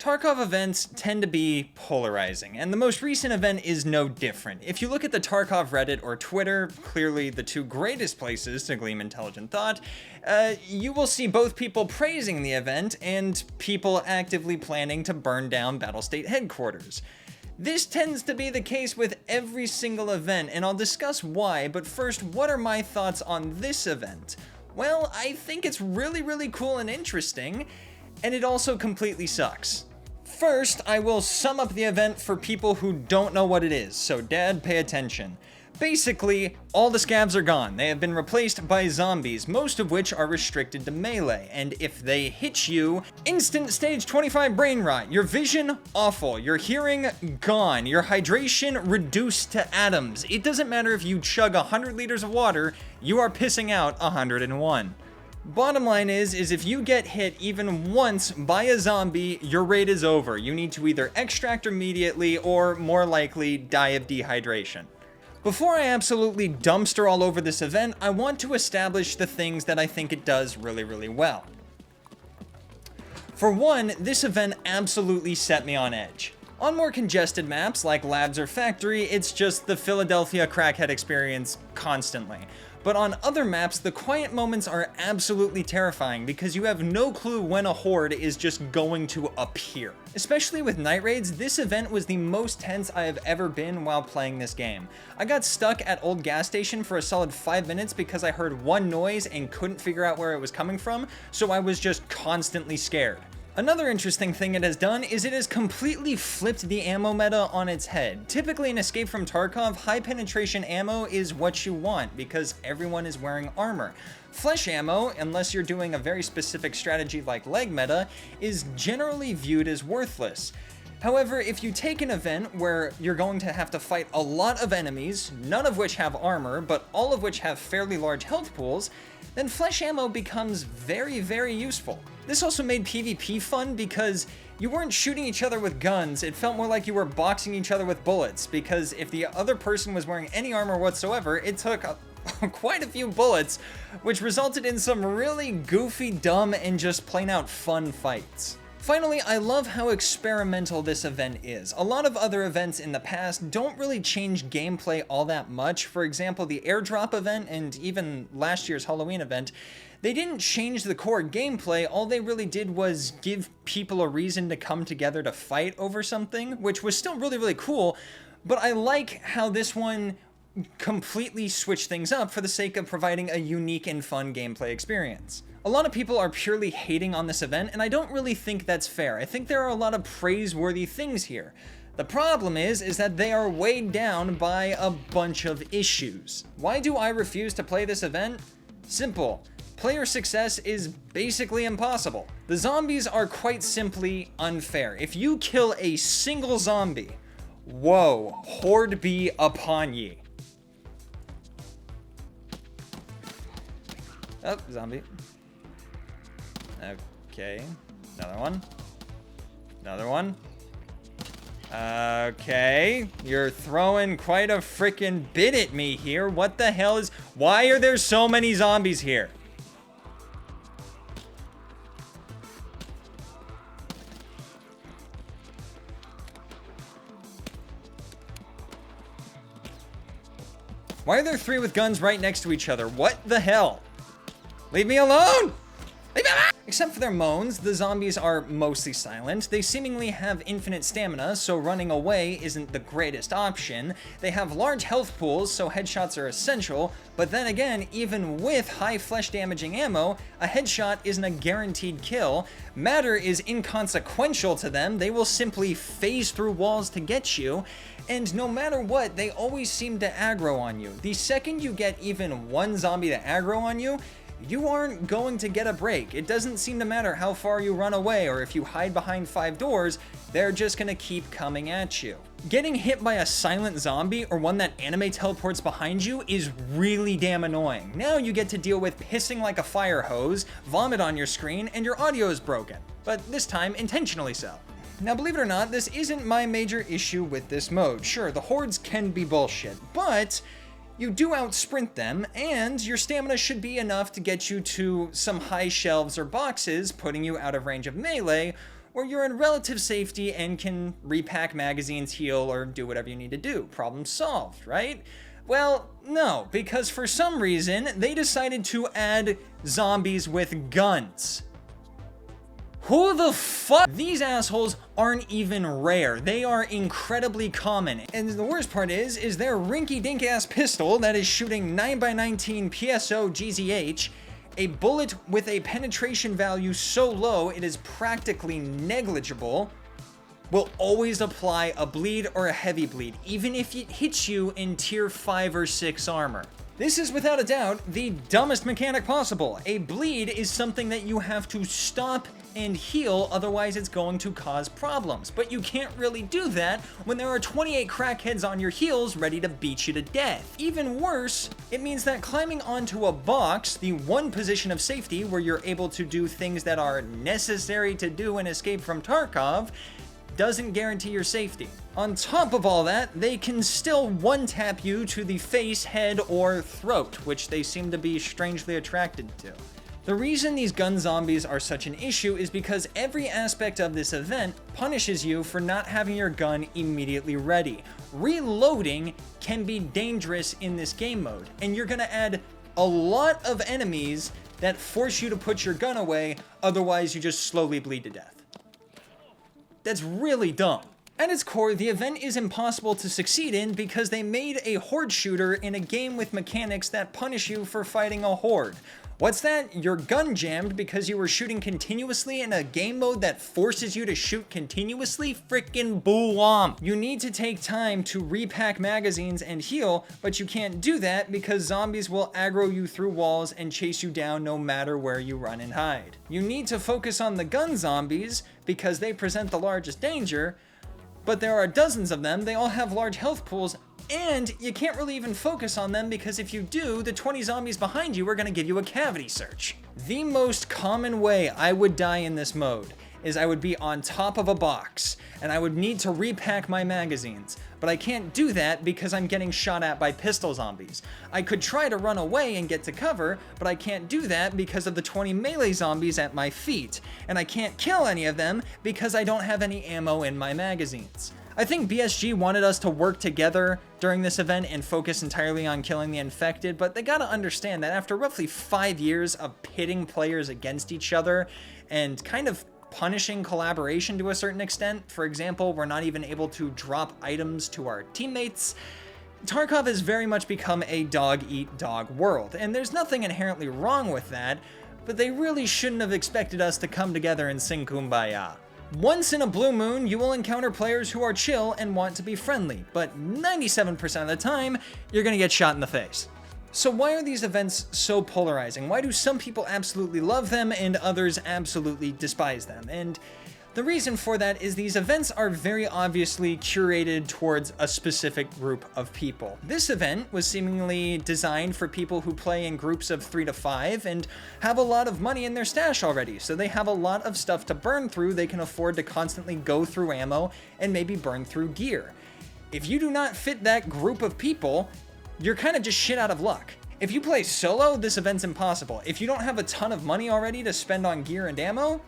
Tarkov events tend to be polarizing, and the most recent event is no different. If you look at the Tarkov Reddit or Twitter, clearly the two greatest places to glean intelligent thought, you will see both people praising the event and people actively planning to burn down Battlestate headquarters. This tends to be the case with every single event, and I'll discuss why, but first, what are my thoughts on this event? Well, I think it's really cool and interesting, and it also completely sucks. First, I will sum up the event for people who don't know what it is, so Dad, pay attention. Basically, all the scavs are gone. They have been replaced by zombies, most of which are restricted to melee, and if they hit you, instant stage 25 brain rot, your vision, awful, your hearing, gone, your hydration, reduced to atoms. It doesn't matter if you chug 100 liters of water, you are pissing out 101. Bottom line is if you get hit even once by a zombie, your raid is over. You need to either extract immediately or, more likely, die of dehydration. Before I absolutely dumpster all over this event, I want to establish the things that I think it does really well. For one, this event absolutely set me on edge. On more congested maps like Labs or Factory, it's just the Philadelphia crackhead experience constantly. But on other maps, the quiet moments are absolutely terrifying because you have no clue when a horde is just going to appear. Especially with night raids, this event was the most tense I have ever been while playing this game. I got stuck at Old Gas Station for a solid 5 minutes because I heard one noise and couldn't figure out where it was coming from, so I was just constantly scared. Another interesting thing it has done is it has completely flipped the ammo meta on its head. Typically in Escape from Tarkov, high penetration ammo is what you want because everyone is wearing armor. Flesh ammo, unless you're doing a very specific strategy like leg meta, is generally viewed as worthless. However, if you take an event where you're going to have to fight a lot of enemies, none of which have armor, but all of which have fairly large health pools, then flesh ammo becomes very useful. This also made PvP fun because you weren't shooting each other with guns, it felt more like you were boxing each other with bullets, because if the other person was wearing any armor whatsoever, it took quite a few bullets, which resulted in some really goofy, dumb, and just plain out fun fights. Finally, I love how experimental this event is. A lot of other events in the past don't really change gameplay all that much. For example, the airdrop event and even last year's Halloween event, they didn't change the core gameplay. All they really did was give people a reason to come together to fight over something, which was still really cool. But I like how this one completely switch things up for the sake of providing a unique and fun gameplay experience. A lot of people are purely hating on this event, and I don't really think that's fair. I think there are a lot of praiseworthy things here. The problem is that they are weighed down by a bunch of issues. Why do I refuse to play this event? Simple. Player success is basically impossible. The zombies are quite simply unfair. If you kill a single zombie, woe, horde be upon ye. Oh, zombie. Okay, another one. Another one. Okay, you're throwing quite a frickin' bit at me here. What the hell is... Why are there so many zombies here? Why are there 3 with guns right next to each other? What the hell? Leave me alone! Leave me alone! Except for their moans, the zombies are mostly silent. They seemingly have infinite stamina, so running away isn't the greatest option. They have large health pools, so headshots are essential. But then again, even with high flesh damaging ammo, a headshot isn't a guaranteed kill. Matter is inconsequential to them. They will simply phase through walls to get you. And no matter what, they always seem to aggro on you. The second you get even one zombie to aggro on you, you aren't going to get a break. It doesn't seem to matter how far you run away or if you hide behind 5 doors, they're just gonna keep coming at you. Getting hit by a silent zombie or one that anime teleports behind you is really damn annoying. Now you get to deal with pissing like a fire hose, vomit on your screen, and your audio is broken. But this time, intentionally so. Now, believe it or not, this isn't my major issue with this mode. Sure, the hordes can be bullshit, but you do out-sprint them, and your stamina should be enough to get you to some high shelves or boxes, putting you out of range of melee, where you're in relative safety and can repack magazines, heal, or do whatever you need to do. Problem solved, right? Well, no, because for some reason, they decided to add zombies with guns. Who the fuck? These assholes aren't even rare. They are incredibly common. And the worst part is their rinky-dink ass pistol that is shooting 9x19 PSO GZH, a bullet with a penetration value so low it is practically negligible, will always apply a bleed or a heavy bleed, even if it hits you in tier 5 or 6 armor. This is without a doubt the dumbest mechanic possible. A bleed is something that you have to stop and heal, otherwise it's going to cause problems. But you can't really do that when there are 28 crackheads on your heels ready to beat you to death. Even worse, it means that climbing onto a box, the one position of safety where you're able to do things that are necessary to do an escape from Tarkov, doesn't guarantee your safety. On top of all that, they can still one-tap you to the face, head, or throat, which they seem to be strangely attracted to. The reason these gun zombies are such an issue is because every aspect of this event punishes you for not having your gun immediately ready. Reloading can be dangerous in this game mode, and you're gonna add a lot of enemies that force you to put your gun away, otherwise you just slowly bleed to death. That's really dumb. At its core, the event is impossible to succeed in because they made a horde shooter in a game with mechanics that punish you for fighting a horde. What's that? Your gun jammed because you were shooting continuously in a game mode that forces you to shoot continuously? Frickin' boo-womp. You need to take time to repack magazines and heal, but you can't do that because zombies will aggro you through walls and chase you down no matter where you run and hide. You need to focus on the gun zombies because they present the largest danger, but there are dozens of them, they all have large health pools, and you can't really even focus on them because if you do, the 20 zombies behind you are gonna give you a cavity search. The most common way I would die in this mode is I would be on top of a box, and I would need to repack my magazines, but I can't do that because I'm getting shot at by pistol zombies. I could try to run away and get to cover, but I can't do that because of the 20 melee zombies at my feet, and I can't kill any of them because I don't have any ammo in my magazines. I think BSG wanted us to work together during this event and focus entirely on killing the infected, but they gotta understand that after roughly 5 years of pitting players against each other and kind of punishing collaboration to a certain extent, for example, we're not even able to drop items to our teammates, Tarkov has very much become a dog-eat-dog world, and there's nothing inherently wrong with that, but they really shouldn't have expected us to come together and sing Kumbaya. Once in a blue moon, you will encounter players who are chill and want to be friendly, but 97% of the time, you're gonna get shot in the face. So why are these events so polarizing? Why do some people absolutely love them and others absolutely despise them? And the reason for that is these events are very obviously curated towards a specific group of people. This event was seemingly designed for people who play in groups of 3 to 5 and have a lot of money in their stash already, so they have a lot of stuff to burn through. They can afford to constantly go through ammo and maybe burn through gear. If you do not fit that group of people, you're kind of just shit out of luck. If you play solo, this event's impossible. If you don't have a ton of money already to spend on gear and ammo,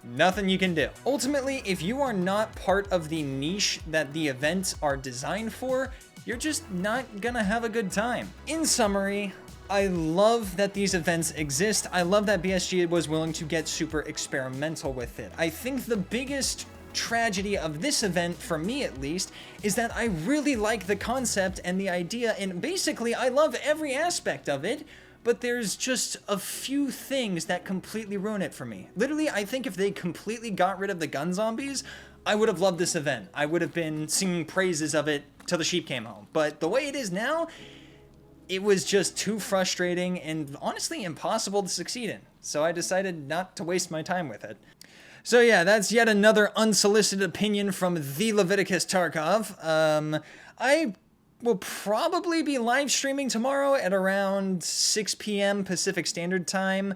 nothing you can do. Ultimately, if you are not part of the niche that the events are designed for, you're just not gonna have a good time. In summary, I love that these events exist. I love that BSG was willing to get super experimental with it. I think the biggest tragedy of this event, for me at least, is that I really like the concept and the idea, and basically I love every aspect of it, but there's just a few things that completely ruin it for me. Literally, I think if they completely got rid of the gun zombies, I would have loved this event. I would have been singing praises of it till the sheep came home. But the way it is now, it was just too frustrating and honestly impossible to succeed in. So I decided not to waste my time with it. So yeah, that's yet another unsolicited opinion from the Leviticus Tarkov. I will probably be live streaming tomorrow at around 6 p.m. Pacific Standard Time.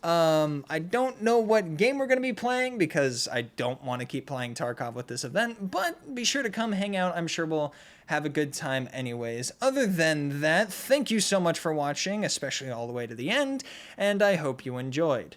I don't know what game we're going to be playing because I don't want to keep playing Tarkov with this event, but be sure to come hang out. I'm sure we'll have a good time anyways. Other than that, thank you so much for watching, especially all the way to the end, and I hope you enjoyed.